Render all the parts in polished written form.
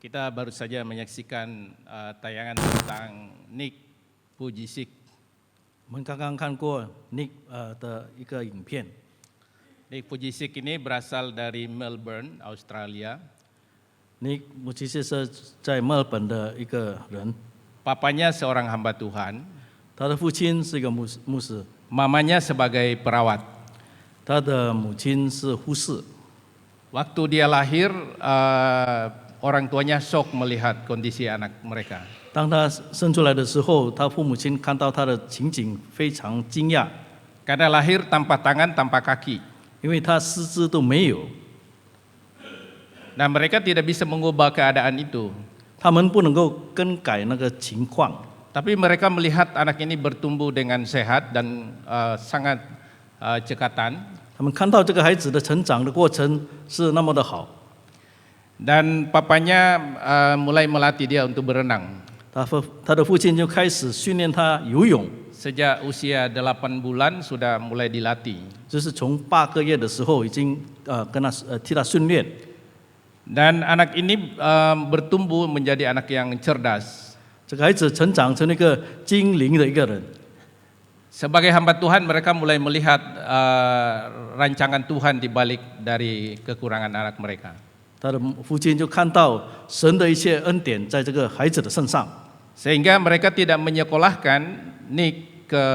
Kita baru saja menyaksikan tayangan tentang Nick Vujicic. 我们刚刚看过 Nick 的一个影片。 Nick Vujicic ini berasal dari Melbourne, Australia. Nick Vujicic 是在墨尔本的一个人， Papanya seorang hamba Tuhan, 他的父亲是一个牧师， mamanya sebagai perawat. 他的母亲是护士。 Waktu dia lahir, orang tuanya shock melihat kondisi anak mereka. 当他生出来的时候，他父母亲看到他的情景非常惊讶， Karena lahir tanpa tangan, tanpa kaki. 因为他四肢都没有， Nah, mereka tidak bisa mengubah keadaan itu. 他们不能够更改那个情况， Tapi mereka melihat anak ini bertumbuh dengan sehat dan sangat cekatan. 他们看到这个孩子的成长的过程是那么的好， Dan papanya mulai melatih dia untuk berenang. 他的父亲就开始训练他游泳， Sejak usia 8 bulan sudah mulai dilatih. 就是从8个月的时候已经替他训练。 Dan anak ini bertumbuh menjadi anak yang cerdas. 这个孩子成长成一个精灵的一个人。 Sebagai hamba Tuhan mereka mulai melihat rancangan Tuhan di balik dari kekurangan anak mereka. 他的父亲就看到神的一切恩典在这个孩子的身上， Sehingga mereka tidak menyekolahkan Nick ke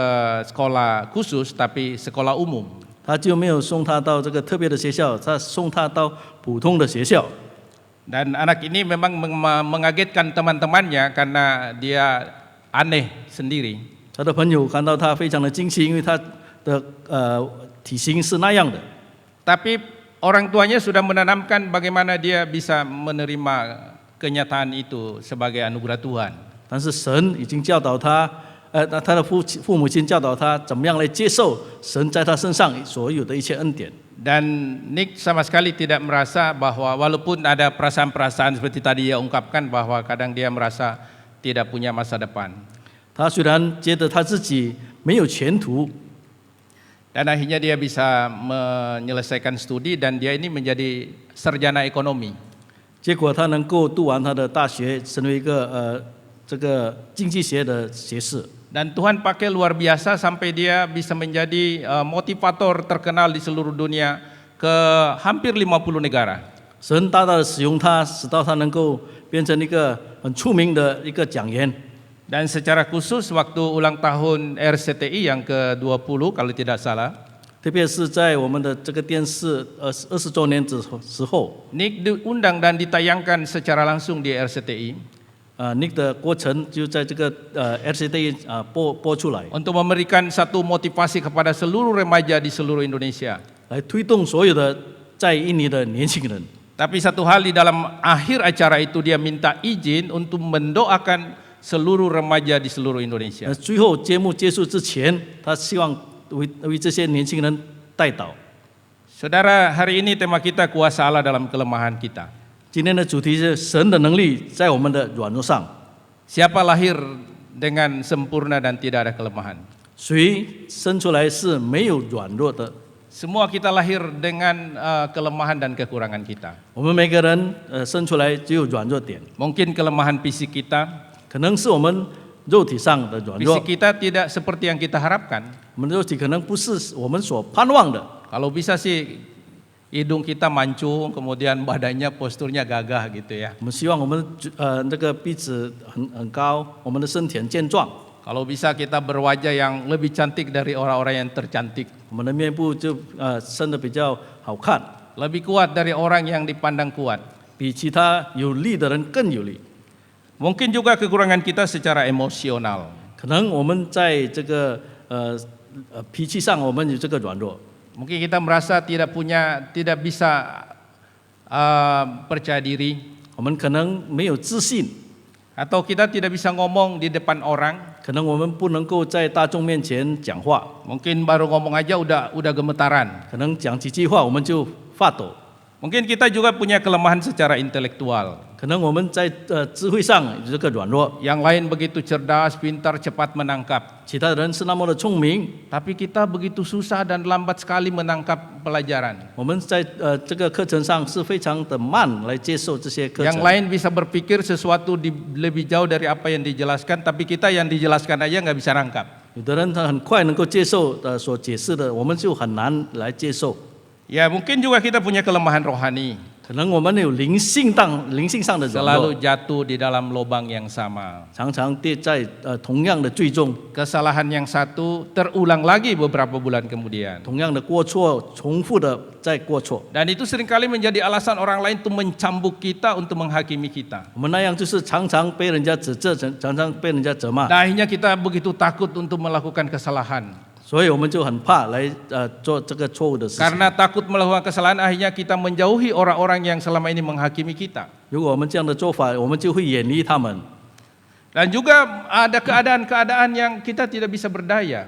sekolah khusus tapi sekolah umum. 他就没有送他到这个特别的学校，他送他到普通的学校。 Dan anak ini memang mengagetkan teman-temannya karena dia aneh sendiri. 他的朋友看到他非常的惊奇，因为他的体型是那样的。 Tapi orang tuanya sudah menanamkan bagaimana dia bisa menerima kenyataan itu sebagai anugerah Tuhan. 但是神已经教导他，他的父母亲教导他怎么样来接受神在他身上所有的一切恩典。 Dan Nick sama sekali tidak merasa bahwa walaupun ada perasaan-perasaan seperti tadi dia ungkapkan bahwa kadang dia merasa tidak punya masa depan. 他虽然觉得他自己没有前途， Dan akhirnya dia bisa menyelesaikan studi dan dia ini menjadi sarjana ekonomi. 结果他能够读完他的大学，成为一个这个经济学的学士。 Dan Tuhan pakai luar biasa sampai dia bisa menjadi motivator terkenal di seluruh dunia ke hampir 50 negara. 神大大的使用他，使到他能够变成一个很出名的一个讲员。 Dan secara khusus waktu ulang tahun RCTI yang ke-20 kalau tidak salah, 特别是在我们的这个电视20周年时候， Nick diundang dan ditayangkan secara langsung di RCTI Nick 的过程就在这个RCTI 播出来， untuk memberikan satu motivasi kepada seluruh remaja di seluruh Indonesia. 来推动所有的在印尼的年轻人。 Tapi satu hal di dalam akhir acara itu dia minta izin untuk mendoakan seluruh remaja di seluruh Indonesia. 最后节目结束之前，他希望为这些年轻人代祷。 Saudara, hari ini tema kita kuasa Allah dalam kelemahan kita. 今天的主题是神的能力在我们的软弱上。 Siapa lahir dengan sempurna dan tidak ada kelemahan? 谁生出来是没有软弱的？ Semua kita lahir dengan kelemahan dan kekurangan kita. 我们每个人生出来只有软弱点， Mungkin kelemahan fisik kita, 可能是我们肉体上的软弱 fisik，kita tidak seperti yang kita harapkan. 我们的肉体可能不是我们所盼望的。 Kalau bisa sih hidung kita mancung, kemudian badannya posturnya gagah gitu ya. 我们希望我们这个鼻子很高，我们的身体很健壮， Kalau bisa kita berwajah yang lebih cantik dari orang-orang yang tercantik, 我们的面部就生得比较好看， lebih kuat dari orang yang dipandang kuat. 比其他有力的人更有力。 Mungkin juga kekurangan kita secara emosional. 可能我们在这个脾气上，我们有这个软弱。 Mungkin kita merasa tidak bisa percaya diri, 我们可能没有自信， atau kita tidak bisa ngomong di depan orang. 可能我们不能够在大众面前讲话， Mungkin baru ngomong aja udah gemetaran. 可能讲几句话我们就发抖。Mungkin kita juga punya kelemahan secara intelektual. 可能我们在智慧上有这个软弱， Yang lain begitu cerdas, pintar, cepat menangkap. 其他人是那么的聪明， Tapi kita begitu susah dan lambat sekali menangkap pelajaran. 我们在这个课程上是非常的慢来接受这些课 Yang 程。 lain bisa berpikir sesuatu lebih jauh dari apa yang dijelaskan, tapi kita yang dijelaskan aja nggak bisa rangkap. 有的人他很快能够接受所解释的，我们就很难来接受。 Ya mungkin juga kita punya kelemahan rohani. 可能我们有灵性上的软弱， Selalu jatuh di dalam lubang yang sama. 常常跌在同样的罪中， Kesalahan yang satu terulang lagi beberapa bulan kemudian. 同样的过错，重复的在过错。 Dan itu seringkali menjadi alasan orang lain untuk mencambuk kita, untuk menghakimi kita. 我们那样就是常常被人家指责，常常被人家责骂， Dan akhirnya kita begitu takut untuk melakukan kesalahan. 所以我们就很怕来做这个错误的事情。 Karena takut melakukan kesalahan, akhirnya kita menjauhi orang-orang yang selama ini menghakimi kita. 如果我们这样的做法，我们就会远离他们。 Dan juga ada keadaan-keadaan yang kita tidak bisa berdaya.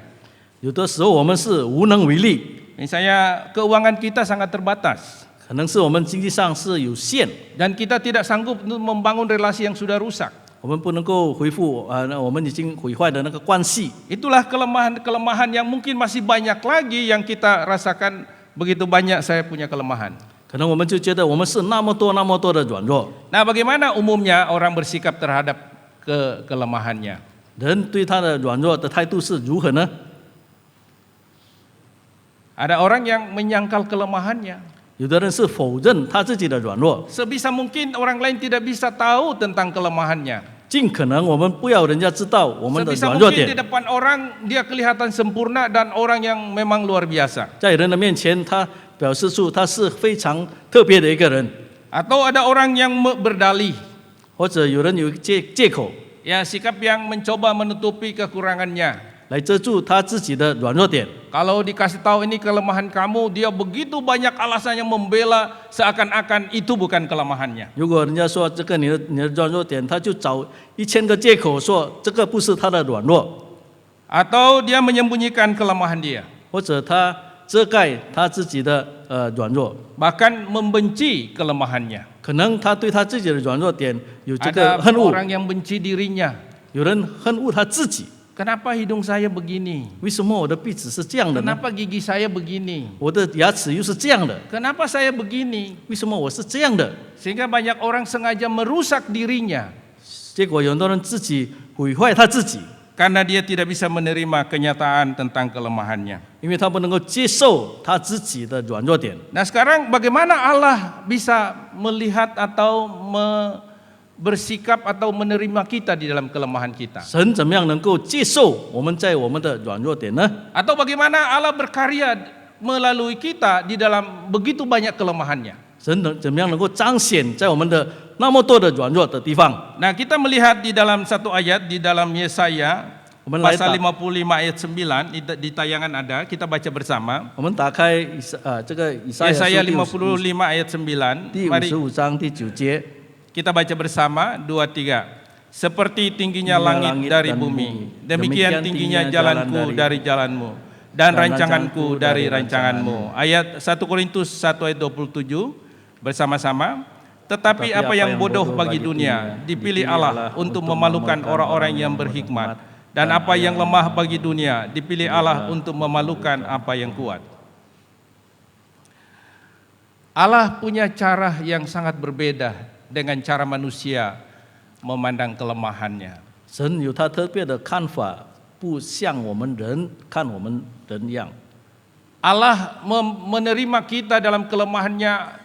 有的时候我们是无能为力， Misalnya keuangan kita sangat terbatas. 可能是我们经济上是有限， Dan kita tidak sanggup untuk membangun relasi yang sudah rusak. 我们不能够恢复我们已经毁坏的那个关系。 Itulah kelemahan-kelemahan yang mungkin masih banyak lagi yang kita rasakan. Begitu banyak saya punya kelemahan. 可能我们就觉得我们是那么多的软弱。 Nah, bagaimana umumnya orang bersikap terhadap kelemahannya? 人对他的软弱的态度是如何呢？ Ada orang yang menyangkal kelemahannya. 有的人是否认他自己的软弱， Sebisa mungkin orang lain tidak bisa tahu tentang kelemahannya. 尽可能我们不要人家知道我们的 Sebisa 软弱 mungkin di 点， depan orang dia kelihatan sempurna dan orang yang memang luar biasa. 在人的面前，他表示出他是非常特别的一个人， Atau ada orang yang berdalih, 或者有人有借口 ya sikap yang mencoba menutupi kekurangannya. 来遮住他自己的软弱点。 Kalau dikasih tahu ini kelemahan kamu, dia begitu banyak alasan yang membela seakan-akan itu bukan kelemahannya. 如果人家说这个你的软弱点，他就找1000个借口说这个不是他的软弱， Atau dia menyembunyikan kelemahan dia, 或者他遮盖他自己的软弱， bahkan membenci kelemahannya. 可能他对他自己的软弱点有这 Ada 个恨恶， orang yang benci dirinya. 有人恨恶他自己。 Kenapa hidung saya begini? 为什么我的鼻子是这样的呢？ Kenapa gigi saya begini? 我的牙齿又是这样的， Kenapa saya begini? 为什么我是这样的？ Sehingga banyak orang sengaja merusak dirinya 结果有很多人自己毁坏他自己， karena dia tidak bisa menerima kenyataan tentang kelemahannya. 因为他不能够接受他自己的软弱点。 Nah, sekarang bagaimana Allah bisa melihat atau bersikap atau menerima kita di dalam kelemahan kita? 神怎么样能够接受我们在我们的软弱点呢？ Atau bagaimana Allah berkarya melalui kita di dalam begitu banyak kelemahannya? 神怎么样能够彰显在我们的那么多的软弱的地方？ Nah, kita melihat di dalam satu ayat di dalam Yesaya 我们来 pasal 打， 55 ayat 9 di tayangan ada, kita baca bersama. 我们打开这个以赛亚 Yesaya 书55 ayat 9. 第 Mari 55章第9节。 kita baca bersama 2, 3. Seperti tingginya langit dari bumi, demikian tingginya jalanku dari jalanmu dan rancanganku dari rancanganmu. Ayat 1 Korintus 1 ayat 27 bersama-sama. Tetapi apa yang bodoh bagi dunia dipilih Allah untuk memalukan orang-orang yang berhikmat, dan apa yang lemah bagi dunia dipilih Allah untuk memalukan apa yang kuat. Allah punya cara yang sangat berbeda dengan cara manusia memandang kelemahannya. 神有他特别的看法，不像我们人看我们人一样。 Allah menerima kita dalam kelemahannya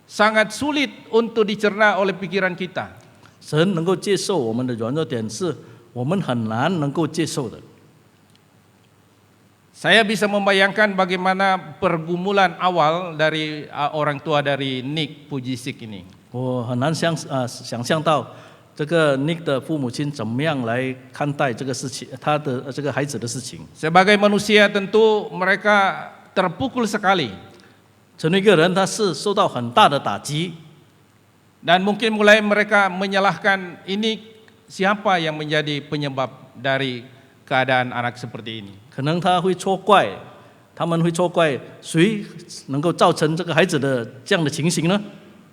sangat sulit untuk dicerna oleh pikiran kita. 神能够接受我们的软弱点，是我们很难能够接受的。 Saya bisa membayangkan bagaimana pergumulan awal dari orang tua dari Nick Pujisik ini. 我很难想象到这个 Nick 的父母亲怎么样来看待这个事情，他的这个孩子的事情。 Sebagai manusia tentu mereka terpukul sekali. 成为一个人，他是受到很大的打击， Dan mungkin mulai mereka menyalahkan ini siapa yang menjadi penyebab dari keadaan anak seperti ini. 可能他会错怪他们会错怪谁能够造成这个孩子的这样的情形呢？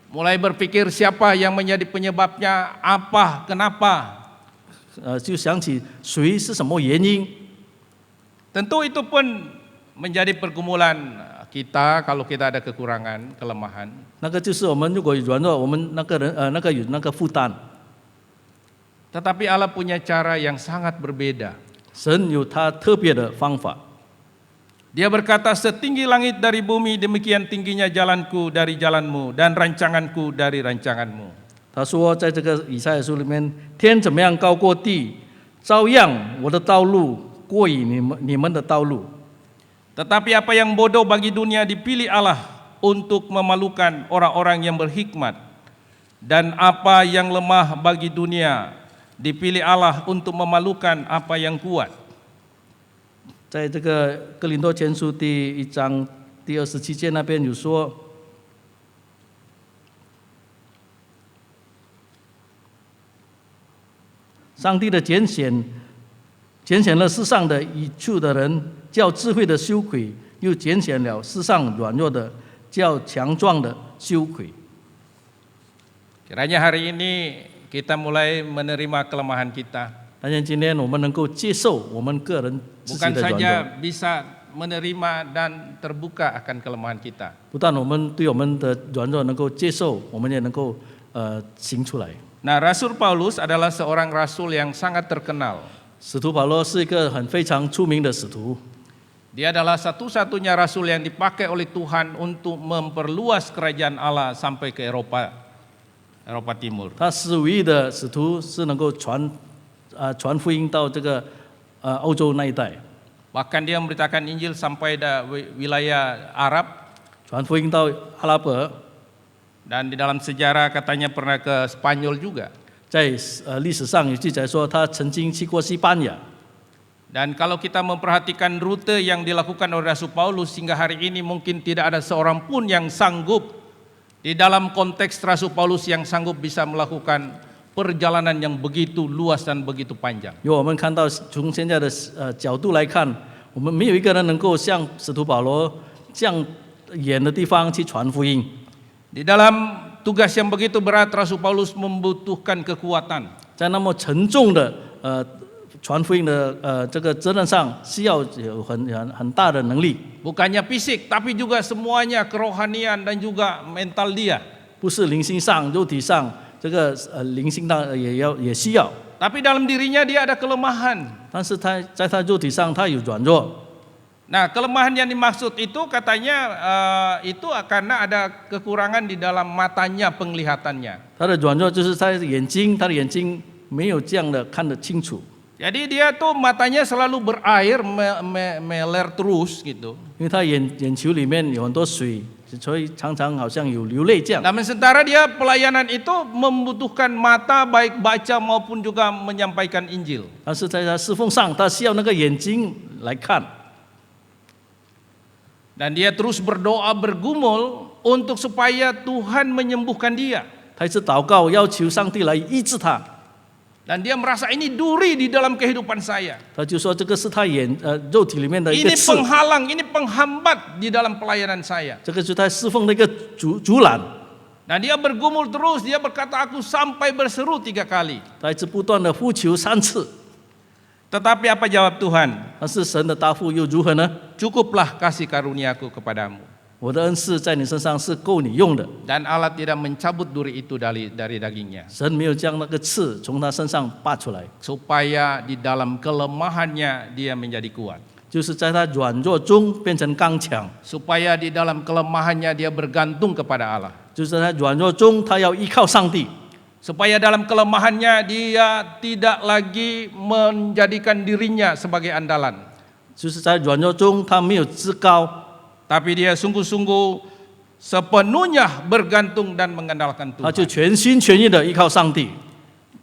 Mulai berpikir siapa yang menjadi penyebabnya, apa, kenapa. 就想起谁是什么原因。 Tentu itu pun menjadi pergumulan kita kalau kita ada kekurangan, kelemahan. 那个就是我们如果软弱，我们那个人那个有那个负担。 Tetapi Allah punya cara yang sangat berbeda. 神有他特别的方法。 Dia berkata, setinggi langit dari bumi, demikian tingginya jalanku dari jalanmu, dan rancanganku dari rancanganmu. 他说，在这个以赛亚书里面，天怎么样高过地，照样我的道路过于你们的道路。 Tetapi apa yang bodoh bagi dunia dipilih Allah untuk memalukan orang-orang yang berhikmat, dan apa yang lemah bagi dunia dipilih Allah untuk memalukan apa yang kuat. 在这个哥林多前书第1章第27节那边有说，上帝的拣选了世上的愚拙的人，叫智慧的羞愧；又拣选了世上软弱的，叫强壮的羞愧。 Kiranya hari ini kita mulai menerima kelemahan kita. 但愿今天我们能够接受我们个人自己 Bukan 的软 saja 弱， bisa menerima dan terbuka akan kelemahan kita. 不但我们对我们的软弱能够接受，我们也能够行出来。 Nah, Rasul Paulus adalah seorang rasul yang sangat terkenal. 使徒保罗是一个非常出名的使徒， Dia adalah satu-satunya rasul yang dipakai oleh Tuhan untuk memperluas kerajaan Allah sampai ke Eropa Timur. 他是唯一的使徒，是能够传福音到这个欧洲那一带， Bahkan dia memberitakan Injil sampai wilayah Arab, 传福音到阿拉伯， dan di dalam sejarah katanya pernah ke Spanyol juga. 在历史上有记载说他曾经去过西班牙。 Dan kalau kita memperhatikan rute yang dilakukan oleh Rasul Paulus hingga hari ini mungkin tidak ada seorang pun yang sanggup di dalam konteks Rasul Paulus yang sanggup bisa melakukan perjalanan yang begitu luas dan begitu panjang. 因为我们看到从现在的角度来看，我们没有一个人能够像使徒保罗这样远的地方去传福音。 Di dalam tugas yang begitu berat, Rasul Paulus membutuhkan kekuatan. 在那么沉重的传福音的这个责任上，需要有很大的能力， Bukannya fisik, tapi juga semuanya kerohanian dan juga mental dia. 不是灵性上、肉体上，这个灵性上也需要。 Tapi dalam dirinya dia ada kelemahan. 但是他在他肉体上，他有软弱。 Nah, kelemahan yang dimaksud itu katanya itu karena ada kekurangan di dalam matanya, penglihatannya. 他的软弱就是他的眼睛没有这样的看得清楚。 Jadi dia tuh matanya selalu berair, meler terus gitu. 因为他眼球里面有很多水，所以常常好像有流泪这样。 Namun sementara dia pelayanan itu membutuhkan mata baik baca maupun juga menyampaikan Injil. 但是在他侍奉上，他需要那个眼睛来看。 Dan dia terus berdoa bergumul untuk supaya Tuhan menyembuhkan dia. 他一直祷告，要求上帝来医治他。 Dan dia merasa ini duri di dalam kehidupan saya. 他就说这个是他肉体里面的一个 Ini 刺， penghalang, ini penghambat di dalam pelayanan saya. 这个是他侍奉的一个阻拦。 Nah, dia bergumul terus, dia berkata aku sampai berseru 3 kali. 他一直不断的呼求3次， Tetapi apa jawab Tuhan? 但是神的答复又如何呢？ Cukuplah kasih karuniaku kepadamu. 我的恩赐在你身上是够你用的。 Dan Allah tidak mencabut duri itu dari dagingnya. 神没有将那个刺从他身上拔出来， Supaya di dalam kelemahannya dia menjadi kuat. 就是在他软弱中变成刚强， Supaya di dalam kelemahannya dia bergantung kepada Allah. 就是在他软弱中他要依靠上帝， Supaya dalam kelemahannya dia tidak lagi menjadikan dirinya sebagai andalan. 就是在软弱中他没有自高， Tapi dia sungguh-sungguh sepenuhnya bergantung dan mengandalkan 他就 Tuhan. 全心全意的依靠上帝。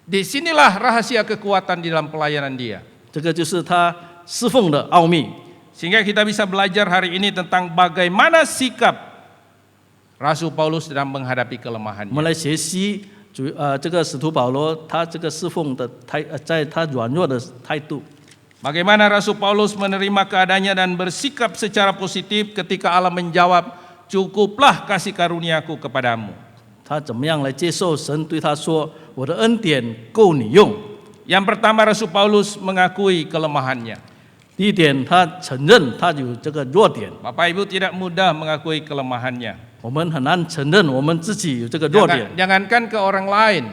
Disinilah rahasia kekuatan di dalam pelayanan dia. 这个就是他侍奉的奥秘。 Sehingga kita bisa belajar hari ini tentang bagaimana sikap Rasul Paulus dalam menghadapi 我们 kelemahannya. 来学习这个使徒保罗他这个侍奉的在他软弱的态度。Bagaimana Rasul Paulus menerima keadaannya dan bersikap secara positif ketika Allah menjawab, "Cukuplah kasih karuniaku kepadamu." 他怎么样来接受神对他说：“我的恩典够你用。” Yang pertama, Rasul Paulus mengakui kelemahannya. 第一点，他承认他有这个弱点。 Bapak Ibu tidak mudah mengakui kelemahannya. 我们很难承认我们自己有这个弱点， Jangankan ke orang lain,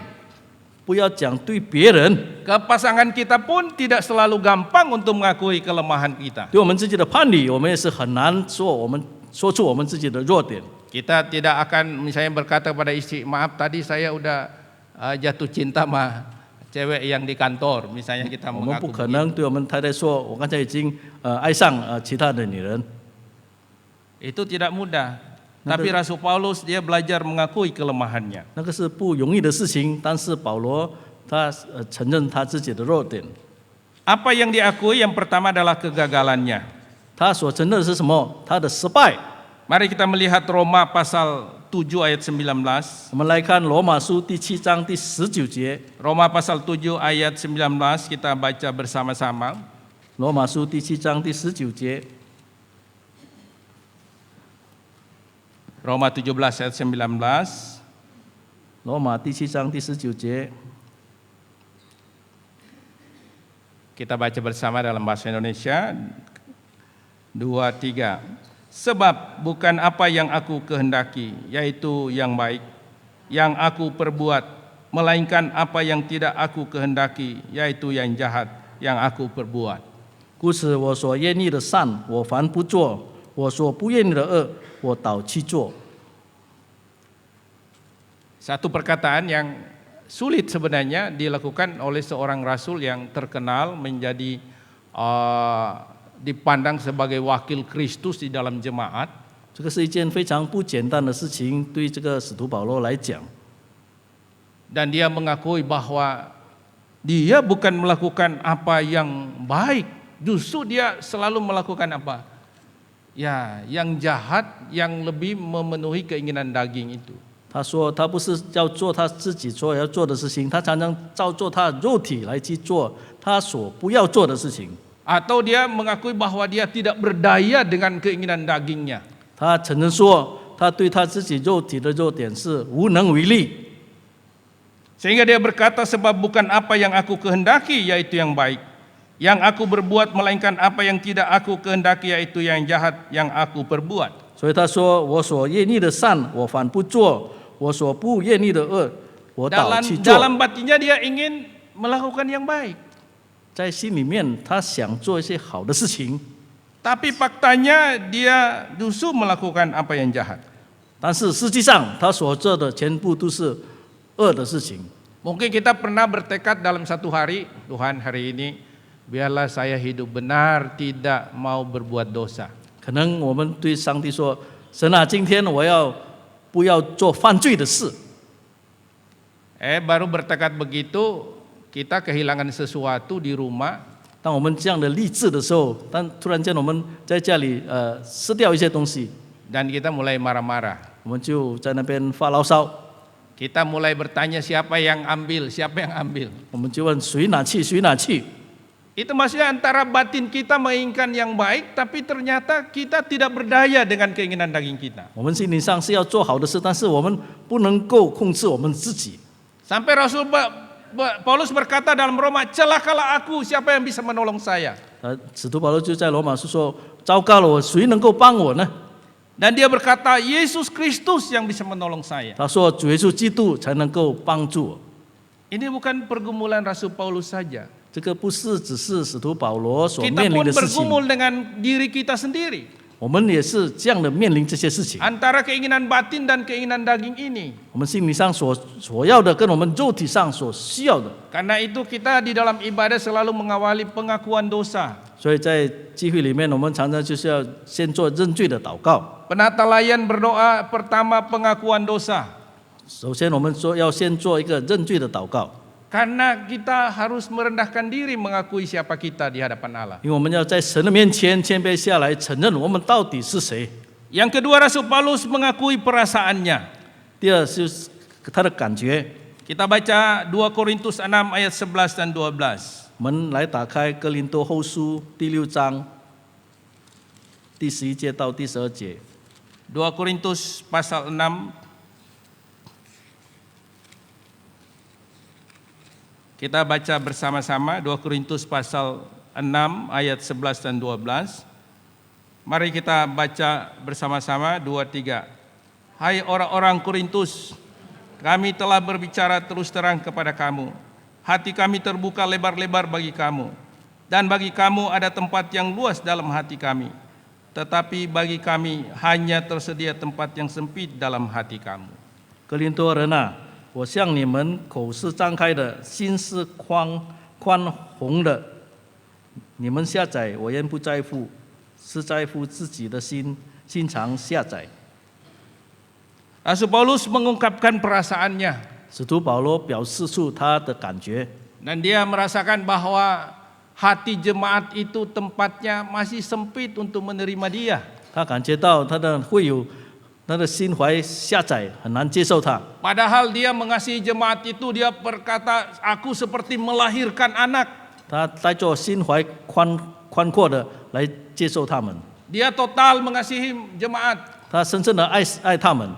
不要讲对别人， ke pasangan kita pun tidak selalu gampang untuk mengakui kelemahan kita. 对我们自己的伴侣，我们也是很难说出我们自己的弱点。 Kita tidak akan misalnya berkata kepada istri, "Maaf tadi saya udah jatuh cinta sama cewek yang di kantor." Misalnya kita 我们不 mengaku 可 begitu. 能对我们太太说：“我刚才已经爱上其他的女人。” Itu tidak mudah. Tapi Rasul Paulus dia belajar mengakui kelemahannya. 那个是不容易的事情，但是保罗他承认他自己的弱点。 Apa yang diakui? Yang pertama adalah kegagalannya. 他所承认的是什么？他的失败。 Mari kita melihat Roma pasal 7 ayat 19. 我们来看罗马书第7章第19节。 Roma pasal 7 ayat 19 kita baca bersama-sama. 罗马书第7章第19节。 Roma 17 ayat 19. 罗马第7章第19节。 Kita baca bersama dalam bahasa Indonesia. 2, 3. Sebab bukan apa yang aku kehendaki, yaitu yang baik, yang aku perbuat, melainkan apa yang tidak aku kehendaki, yaitu yang jahat, yang aku perbuat. 故此我所愿意的善，我凡不做；我所不愿意的恶，我倒去做。 Satu perkataan yang sulit sebenarnya dilakukan oleh seorang rasul yang terkenal menjadi dipandang sebagai wakil Kristus di dalam jemaat. 这个是一件非常不简单的事情，对这个使徒保罗来讲。 Dan dia mengakui bahwa dia bukan melakukan apa yang baik, justru dia selalu melakukan apa? Ya, yang jahat, yang lebih memenuhi keinginan daging itu. 他说他不是要做他自己所要做的事情，他常常照做他的肉体来去做他所不要做的事情。 Atau dia mengakui bahwa dia tidak berdaya dengan keinginan dagingnya. 他承认说他对他自己肉体的弱点是无能为力。 Sehingga dia berkata, sebab bukan apa yang aku kehendaki yaitu yang baik, yang aku berbuat, melainkan apa yang tidak aku kehendaki yaitu yang jahat, yang aku perbuat. 所以他说：“我所愿意的善，我反不做；我所不愿意的恶，我倒去做。” Dalam batinnya dia ingin melakukan yang baik. 在心里面，他想做一些好的事情， Tapi faktanya dia justru melakukan apa yang jahat. 但是实际上他所做的全部都是恶的事情。 Mungkin kita pernah bertekad dalam satu hari, Tuhan hari ini biarlah saya hidup benar, tidak mau berbuat dosa. 可能我们对上帝说：“神啊，今天我要不要做犯罪的事？” Baru bertekad begitu, kita kehilangan sesuatu di rumah. 当我们这样的立志的时候，但突然间我们在家里失掉一些东西， Dan kita mulai marah-marah. 我们就在那边发牢骚， Kita mulai bertanya siapa yang ambil, siapa yang ambil. 我们就问谁拿去，谁拿去。 Itu maksudnya antara batin kita menginginkan yang baik, tapi ternyata kita tidak berdaya dengan keinginan daging kita. 我们心理上是要做好的事，但是我们不能够控制我们自己。 Sampai Rasul Paulus berkata dalam Roma, celakalah aku, siapa yang bisa menolong saya? 使徒保罗就在罗马书说：“糟糕了，我谁能够帮我呢？” Dan dia berkata, Yesus Kristus yang bisa menolong saya. 他说：“主耶稣基督才能够帮助我。” Ini bukan pergumulan Rasul Paulus saja. 这个不是只是使徒保罗所 Kita 面临 pun 的事情， bergumul dengan diri kita sendiri. 我们也是这样的面临这些事情。 Antara keinginan batin dan keinginan daging ini. 我们心理上所要的，跟我们肉体上所需要的。 Karena itu kita di dalam ibadah selalu mengawali pengakuan dosa. 所以在聚会里面，我们常常就是要先做认罪的祷告。 Penatalayan berdoa pertama pengakuan dosa. 首先，我们说要先做一个认罪的祷告， Karena kita harus merendahkan diri mengakui siapa kita di hadapan Allah. 因为我们要在神的面前谦卑下来，承认我们到底是谁。 Yang kedua, Rasul Paulus mengakui perasaannya. 第二是他的感觉。 Kita baca 2 Korintus 6 ayat 11 dan 12. 我我们来打开哥林多后书第6章第11节到第12节。 2 Korintus pasal 6. Kita baca bersama-sama 2 Korintus pasal 6 ayat 11 dan 12. Mari kita baca bersama-sama 2, 3. Hai orang-orang Korintus, kami telah berbicara terus terang kepada kamu. Hati kami terbuka lebar-lebar bagi kamu. Dan bagi kamu ada tempat yang luas dalam hati kami. Tetapi bagi kami hanya tersedia tempat yang sempit dalam hati kamu. 哥林多人啊，我向你们口是张开的，心是宽宏的。你们下载，我焉不在乎，是在乎自己的心肠下载。 Rasul Paulus mengungkapkan perasaannya. 使徒保罗表示出他的感觉， Dan dia merasakan bahwa hati jemaat itu tempatnya masih sempit untuk menerima dia. 他感觉到他的会友，他的心怀下载，很难接受他。 Padahal dia mengasihi jemaat itu, dia berkata, aku seperti melahirkan anak. 他带着心怀宽阔的来接受他们， Dia total mengasihi jemaat. 他深深的爱他们，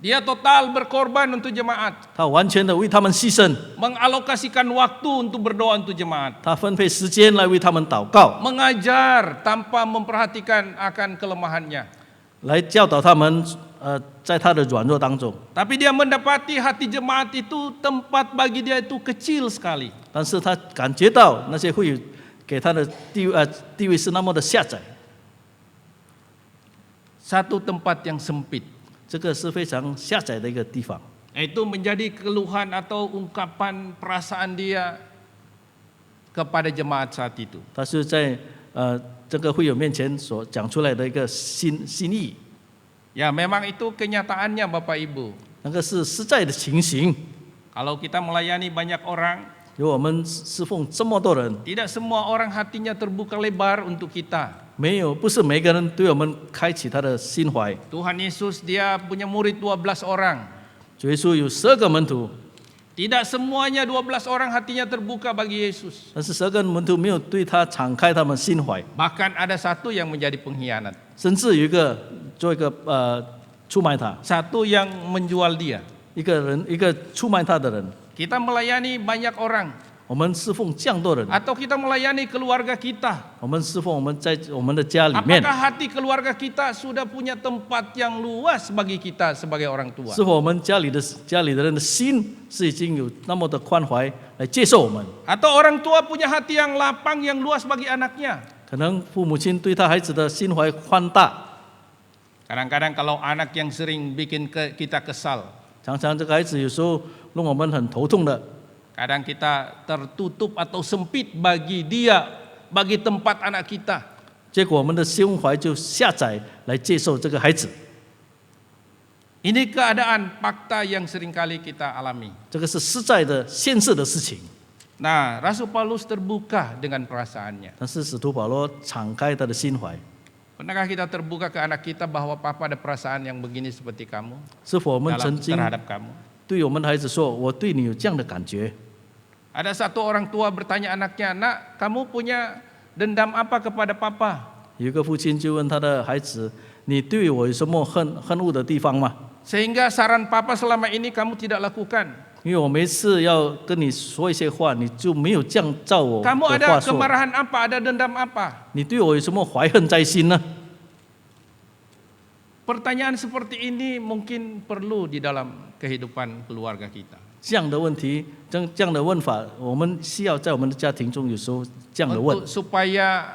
Dia total berkorban untuk jemaat. 他完全的为他们牺牲， Mengalokasikan waktu untuk berdoa untuk jemaat. 他分配时间来为他们祷告， Mengajar tanpa memperhatikan akan kelemahannya. 来教导他们。在他的软弱当中， Tapi dia mendapati hati jemaat itu tempat bagi dia itu kecil sekali. 但是他感觉到那些会友给他的地位是那么的下载， Satu tempat yang sempit. 这个是非常下载的一个地方。 Itu menjadi keluhan atau ungkapan perasaan dia kepada jemaat saat itu. 他是在这个会友面前所讲出来的一个心意， Ya memang itu kenyataannya Bapak Ibu. 那个是实在的情形。 Kalau kita melayani banyak orang, 有我们侍奉这么多人， tidak semua orang hatinya terbuka lebar untuk kita. 不是每个人对我们开启他的心怀。 Tuhan Yesus dia punya murid 12 orang. 主耶稣有12个门徒， Tidak semuanya 12 orang hatinya terbuka bagi Yesus. 但是12个门徒没有对他敞开他们心怀， Bahkan ada satu yang menjadi pengkhianat. 甚至有一个做一个出卖他， Satu yang menjual dia. 一个出卖他的人。 Kita melayani banyak orang. 我们侍奉这样多人， Atau kita melayani keluarga kita. 我们侍奉我们在我们的家里面， Apakah hati keluarga kita sudah punya tempat yang luas bagi kita sebagai orang tua? 是否我们家里的人的心是已经有那么的宽怀来接受我们？ Atau orang tua punya hati yang lapang, yang luas bagi anaknya? 可能父母亲对他孩子的心怀宽大， Kadang-kadang kalau anak yang sering bikin kita kesal, 常常这个孩子有时候让我们很头痛的， kadang kita tertutup atau sempit bagi dia, bagi tempat anak kita. 结果我们的心怀就下载来接受这个孩子。 Ini keadaan fakta yang seringkali kita alami. 这个是实在的现实的事情。 Nah, Rasul Paulus terbuka dengan perasaannya. 但是使徒保罗敞开他的心怀， Pernahkah kita terbuka ke anak kita bahwa papa ada perasaan yang begini seperti kamu 是否我们曾经 terhadap kamu? 对我们的孩子说：“我对你有这样的感觉。” Ada satu orang tua bertanya anaknya, nak, kamu punya dendam apa kepada papa? 有一个父亲就问他的孩子：“你对我有什么恨恶的地方吗？ Sehingga saran papa selama ini kamu tidak lakukan. 因为我每次要跟你说一些话，你就没有这样照我的 Kamu 话 ada 说。 kemarahan apa? Ada dendam apa? 你对我有什么怀恨在心呢？” Pertanyaan seperti ini mungkin perlu di dalam kehidupan keluarga kita. 这样的问题，这样的问法，我们需要在我们的家庭中有时候这样的问 Untuk，supaya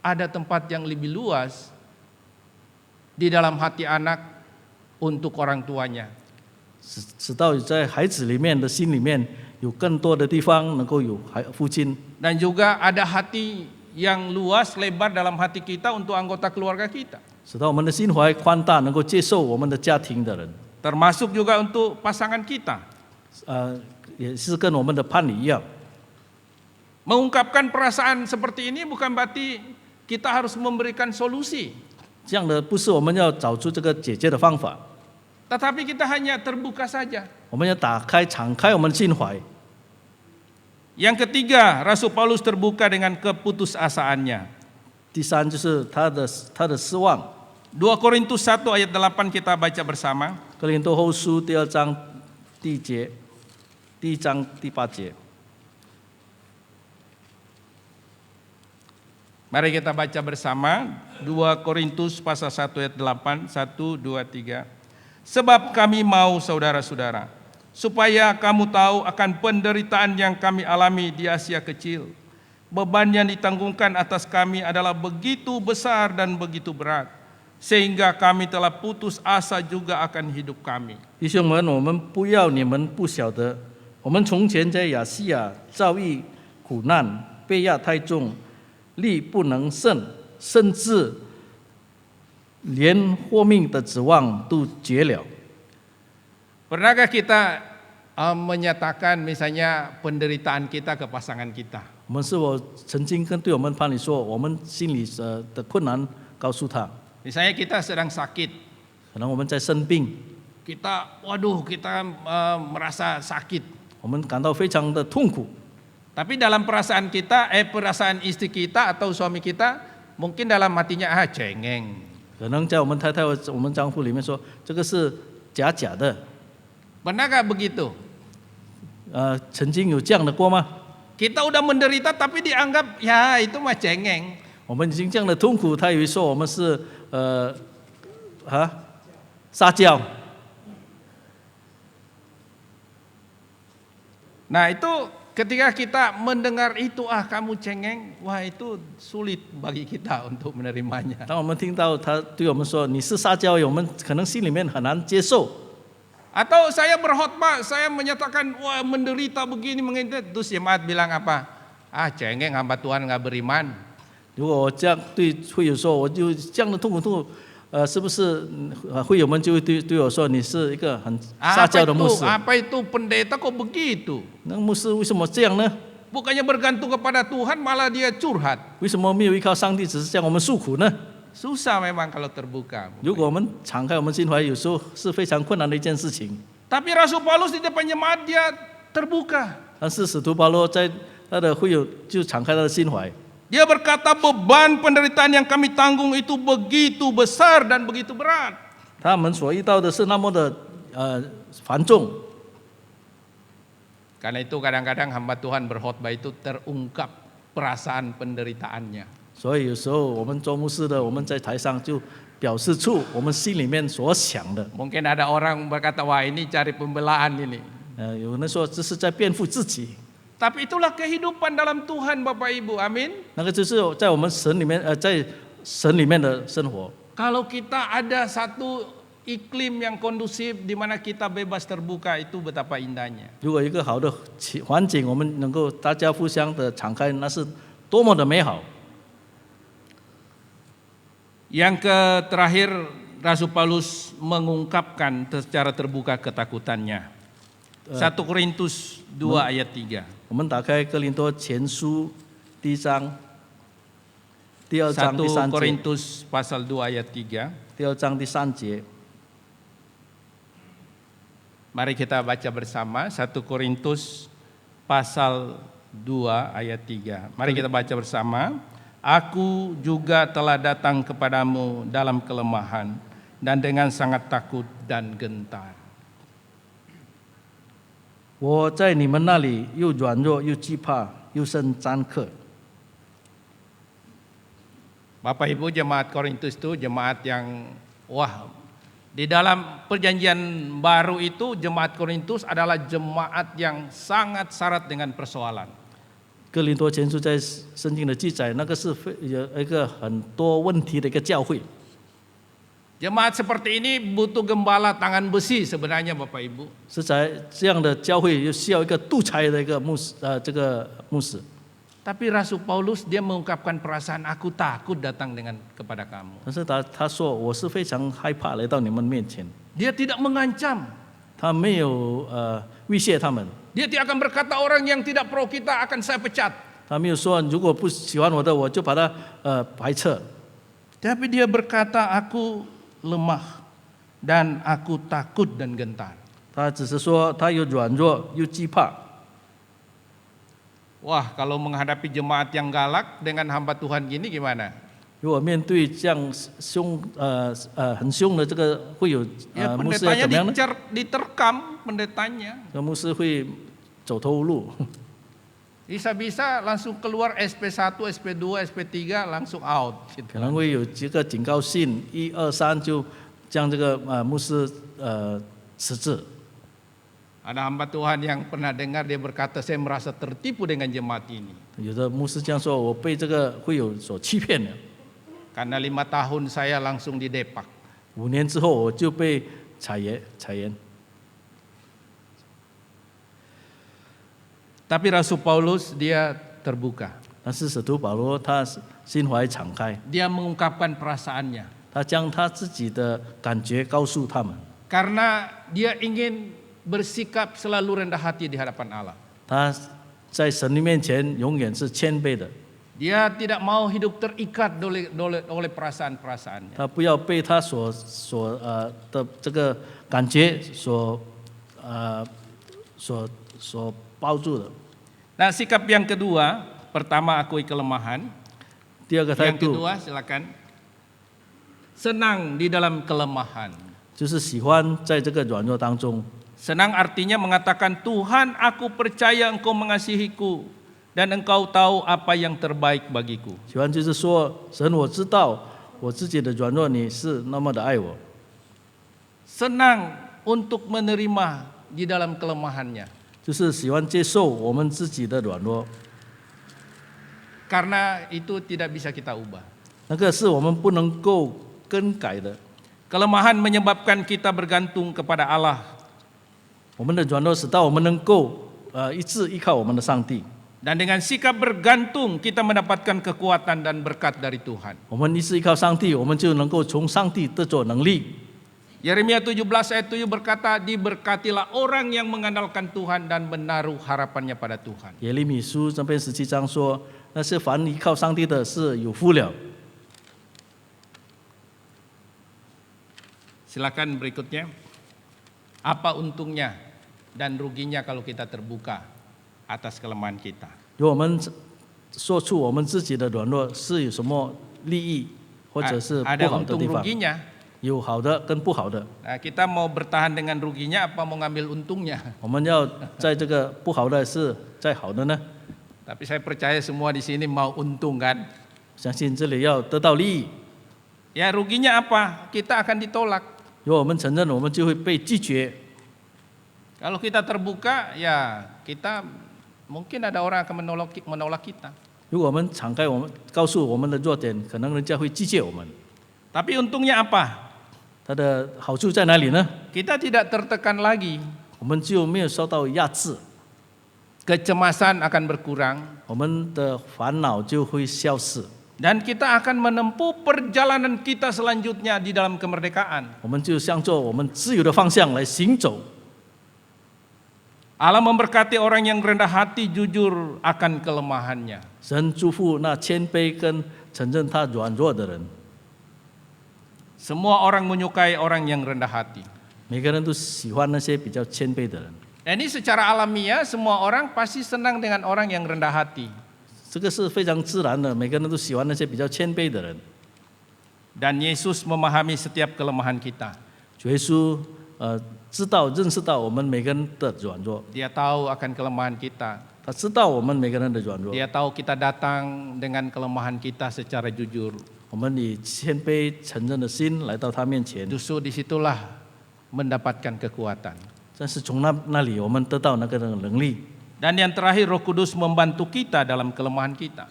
ada tempat yang lebih luas di dalam hati anak untuk orang tuanya. 使到在孩子里面的心里面有更多的地方能够有父亲， Dan juga ada hati yang luas, lebar dalam hati kita untuk anggota keluarga kita. 使到我们的心怀宽大，能够接受我们的家庭的人， Termasuk juga untuk pasangan kita. 也是跟我们的伴侣一样。 Mengungkapkan perasaan seperti ini bukan berarti kita harus memberikan solusi. 这样的不是我们要找出这个解决的方法， Tetapi kita hanya terbuka saja. 我们要敞开我们的心怀。Yang ketiga, Rasul Paulus terbuka dengan keputusasaannya. 第三就是他的失望。 2 Korintus 1 ayat 8 kita baca bersama. 哥林多后书第2章第1章第8节。 Mari kita baca bersama 2 Korintus pasal 1 ayat 8, 1, 2, 3. Sebab kami mau saudara-saudara, supaya kamu tahu akan penderitaan yang kami alami di Asia Kecil. Beban yang ditanggungkan atas kami adalah begitu besar dan begitu berat, sehingga kami telah putus asa juga akan hidup kami. 弟兄们，我们不要你们不晓得，我们从前在亚细亚遭遇苦难，被压太重，力不能胜，甚至连活命的指望都绝了。 Pernahkah kita menyatakan misalnya penderitaan kita ke pasangan kita? 我们是否曾经对我们伴侣说，我们心里的困难告诉他？ Misalnya kita sedang sakit, 可能我们在生病， kita merasa sakit. 我们感到非常的痛苦。 Tapi dalam perasaan kita, perasaan istri kita atau suami kita, mungkin dalam hatinya cengeng. 可能在我们太太或我们丈夫里面说，这个是假的。 Pernahkah begitu? 曾经有这样的过吗？ Kita udah menderita tapi dianggap ya itu mah cengeng. 我们已经这样的痛苦，他以为说我们是撒娇。 Nah itu ketika kita mendengar itu kamu cengeng, wah itu sulit bagi kita untuk menerimanya. 当我们听到他对我们说你是撒娇，我们可能心里面很难接受。 Atau saya berkhotbah, saya menyatakan wah menderita begini, terus jemaat bilang apa? Cengeng, hamba Tuhan nggak beriman. 如果我这样对会友说，我就这样的痛苦，是不是会友们就会对我说你是一个很撒娇的牧师？ Apa itu pendeta kok begitu? 那牧师为什么这样呢？ Bukannya bergantung kepada Tuhan, malah dia curhat. 为什么没有依靠上帝，只是向我们诉苦呢？ Susah memang kalau terbuka. 如果我们敞开我们心怀，有时候是非常困难的一件事情。 Tapi Rasul Paulus di depan jemaat dia terbuka. 但是使徒保罗在他的会友就敞开他的心怀。 Dia berkata beban penderitaan yang kami tanggung itu begitu besar dan begitu berat. 他们所遇到的是那么的繁重。 Karena itu kadang-kadang hamba Tuhan berkhotbah itu terungkap perasaan penderitaannya. 所以有时候我们做牧师的，我们在台上就表示出我们心里面所想的。 Mungkin ada orang berkata wah ini cari pembelaan ini. 有人说这是在辩护自己。 Tapi itulah kehidupan dalam Tuhan Bapak Ibu, amin. 那个就是在我们神里面在神里面的生活。 Kalau kita ada satu iklim yang kondusif di mana kita bebas terbuka, itu betapa indahnya. 如果一个好的环境，我们能够大家互相的敞开，那是多么的美好。 Yang terakhir, Rasul Paulus mengungkapkan secara terbuka ketakutannya. 1 Korintus 2 ayat 3. 我们打开哥林多前书第1章第2章第3 1 节， Korintus pasal 2 ayat 3. 第2章第3节。 Mari kita baca bersama 1 Korintus pasal 2 ayat 3. Mari kita baca bersama. Aku juga telah datang kepadamu dalam kelemahan dan dengan sangat takut dan gentar. 我在你们那里又软弱又惧怕又甚战克。 Bapak Ibu, jemaat Korintus itu jemaat yang di dalam perjanjian baru itu jemaat Korintus adalah jemaat yang sangat syarat dengan persoalan. 哥林多前书在圣经的记载，那个是有一个很多问题的一个教会。 Jemaat seperti ini butuh gembala tangan besi sebenarnya Bapak Ibu. 是在这样的教会又需要一个督裁的一个牧师，这个牧师。 Tapi Rasul Paulus dia mengungkapkan perasaan aku takut datang kepada kamu. 但是他说我是非常害怕来到你们面前。 Dia tidak mengancam. 他没有威胁他们。 Dia tidak akan berkata orang yang tidak pro kita akan saya pecat. 他没有说如果不喜欢我的我就把他排斥。 Tapi dia berkata aku lemah dan aku takut dan gentar. 他只是说他有软弱又惧怕。Wah, kalau menghadapi jemaat yang galak dengan hamba Tuhan gini gimana? 如果面对这样很凶的这个，会有 Ya 牧师要 pendetanya 怎么样呢？ diterkam pendetanya. 那牧师会走投无路， Bisa-bisa langsung keluar SP1, SP2, SP3 langsung out. 可能会有几个警告信，1、2、3就将这个牧师辞职。 Ada hamba Tuhan yang pernah dengar dia berkata, saya merasa tertipu dengan jemaat ini. 有的牧师这样说，我被这个会有所欺骗了。 Karena 5 tahun saya langsung didepak. 5年之后我就被裁员。 Tapi Rasul Paulus dia terbuka. 但是使徒保罗他心怀敞开， Dia mengungkapkan perasaannya. 他将他自己的感觉告诉他们。 Karena dia ingin bersikap selalu rendah hati di hadapan Allah. 他在神的面前永远是谦卑的， Dia tidak mau hidup terikat oleh perasaan-perasaannya. 他不要被他的这个感觉所包住的。 Nah, sikap yang kedua, pertama akui kelemahan. 第二个态 Yang 度 kedua, silakan. Senang di dalam kelemahan. 就是喜欢在这个软弱当中。 Senang artinya mengatakan, Tuhan, aku percaya Engkau mengasihiku dan Engkau tahu apa yang terbaik bagiku. 喜欢就是说，神，我知道我自己的软弱，你是那么的爱我。 Senang untuk menerima di dalam kelemahannya. 就是喜欢接受我们自己的软弱， Karena itu tidak bisa kita ubah. 那个是我们不能够更改的。 Kelemahan menyebabkan kita bergantung kepada Allah. 我们的软弱使到我们能够一直依靠我们的上帝。 Dan dengan sikap bergantung kita mendapatkan kekuatan dan berkat dari Tuhan. 我们一直依靠上帝，我们就能够从上帝得着能力。 Yeremia 17 ayat 7 berkata, diberkatilah orang yang mengandalkan Tuhan dan menaruh harapannya pada Tuhan. 耶利米书这边17章说，那些凡依靠上帝的是有福了。 Silakan berikutnya. Apa untungnya dan ruginya kalau kita terbuka atas kelemahan kita? 如果我们说出我们自己的软弱是有什么利益，或者是不 Ada 好的 untung 地方， ruginya. 有好的跟不好的。 Nah, kita mau bertahan dengan ruginya apa mau ngambil untungnya? 我们要在这个不好的是在好的呢？ Tapi saya percaya semua di sini mau untung kan? 相信这里要得到利益。 Ya ruginya apa? Kita akan ditolak. 如果我们承认，我们就会被拒绝。 Kalau kita terbuka, ya kita mungkin ada orang akan menolak kita. 如果我们敞开，我们告诉我们的弱点，可能人家会拒绝我们。 Tapi untungnya apa? 它的好处在哪里呢？ Kita tidak tertekan lagi. 我们就没有受到压制， Kecemasan akan berkurang. 我们的烦恼就会消失， Dan kita akan menempuh perjalanan kita selanjutnya di dalam kemerdekaan. 我们就向着我们自由的方向来行走。 Allah memberkati orang yang rendah hati jujur akan kelemahannya. 神祝福那谦卑跟承认他软弱的人。 Semua orang menyukai orang yang rendah hati. 每个人都喜欢那些比较谦卑的人， Dan ini secara alamiah semua orang pasti senang dengan orang yang rendah hati. 这个是非常自然的。每个人都喜欢那些比较谦卑的人。 Dan Yesus memahami setiap kelemahan kita. 主耶稣知道认识到我们每个人的软弱， Dia tahu akan kelemahan kita. 他知道我们每个人的软弱。 Dia tahu kita datang dengan kelemahan kita secara jujur. 我们以谦卑承认的心来到他面前， Justru disitulah mendapatkan kekuatan. 但是从那里我们得到那个能力。 Dan yang terakhir Roh Kudus membantu kita dalam kelemahan kita.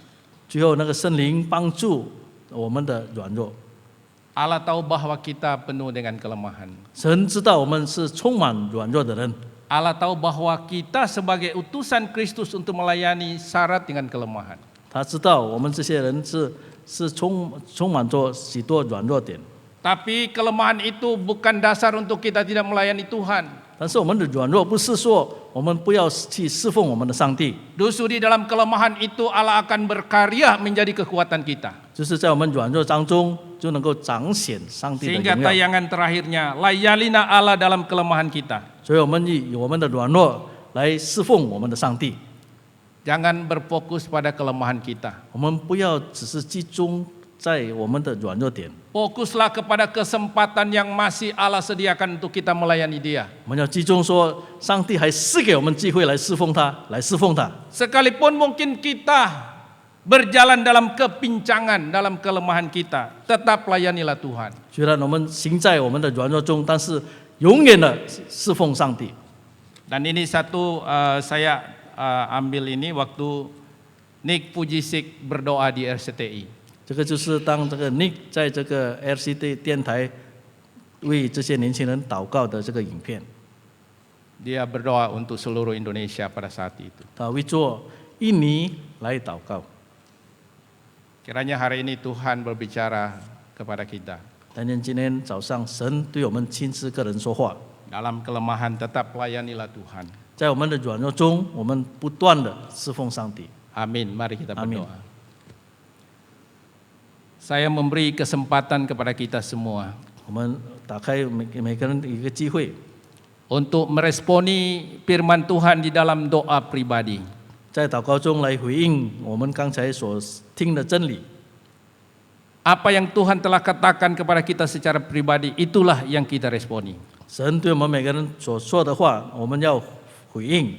最后那个圣灵帮助我们的软弱。 Allah tahu bahwa kita penuh dengan kelemahan. 神知道我们是充满软弱的人， Allah tahu bahwa kita sebagai utusan Kristus untuk melayani syarat dengan kelemahan. 他知道我们这些人是充满着许多软弱点。 Tapi kelemahan itu bukan dasar untuk kita tidak melayani Tuhan. 但是我们的软弱不是说我们不要去侍奉我们的上帝， Justru di dalam kelemahan itu Allah akan berkarya menjadi kekuatan kita. 就是在我们软弱当中就能够彰显上帝的 Sehingga 荣耀。 tayangan terakhirnya, layalina Allah dalam kelemahan kita. 所以我们以我们的软弱来侍奉我们的上帝。Jangan berfokus pada kelemahan kita. 我们不要只是集中在我们的软弱点， Fokuslah kepada kesempatan yang masih Allah sediakan untuk kita melayani Dia. 我们要集中说，上帝还赐给我们机会来侍奉他，来侍奉他。 Sekalipun mungkin kita berjalan dalam kepincangan, dalam kelemahan kita, tetap layanilah Tuhan. 虽然我们行在我们的软弱中，但是永远的侍奉上帝。 Dan ini satu saya ambil ini waktu Nick Pujisik berdoa di RCTI. 这个就是当这个 Nick 在这个 LCD 电台为这些年轻人祷告的这个影片， Dia berdoa untuk seluruh Indonesia pada saat itu. 他为做印尼来祷告。 Kiranya hari ini Tuhan berbicara kepada kita. 但愿今天早上神对我们亲自个人说话， Dalam kelemahan tetap layanilah Tuhan. 在我们的软弱中，我们不断的侍奉上帝。 Amin. Mari kita Amin. berdoa. Saya memberi kesempatan kepada kita semua 我们打开每个人一个机会， untuk meresponi firman Tuhan di dalam doa pribadi. 在祷告中来回应我们刚才所听的真理。 Apa yang Tuhan telah katakan kepada kita secara pribadi, itulah yang kita responi. 神对我们每个人所说的话，我们要回应。